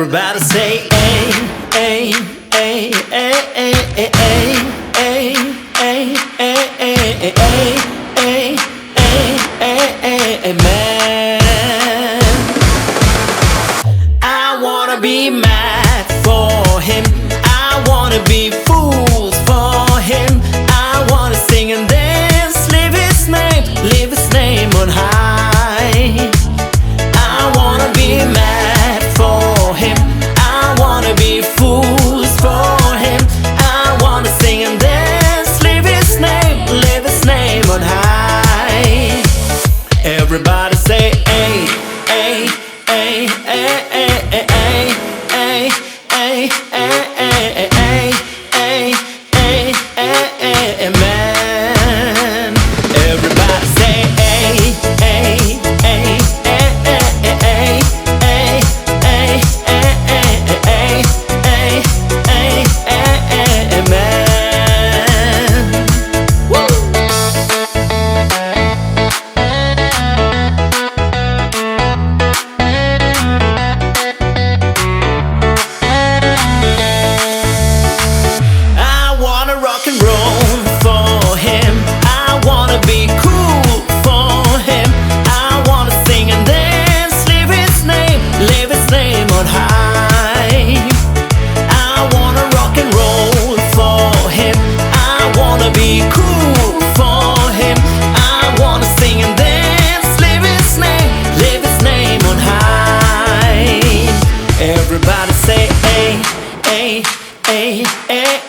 Everybody say ay, ay, ay, ay, ay, ay, ay, ay, ay, ay, ay, ay, ay, amen. I wanna be mad for him, I wanna be fools for him, I wanna sing and dance, live his name on high. I wanna be mad for him, I wanna be fools for him, I wanna sing and dance, live his name on high. Everybody say ay, ay, ay, ay, ay, ay, ay, ay, ay, ay, ay, ay, ay, amen. Everybody say ay, ay, ay, ay, ay, ay, ay, ay, ay, ay, amen. Woo! I wanna rock and roll for him, I wanna be cool for him, I wanna sing and dance, live his name on high. I wanna rock and roll for him, I wanna be cool for him, I wanna sing and dance, live his name on high. Everybody say ay, ay, ay, ay,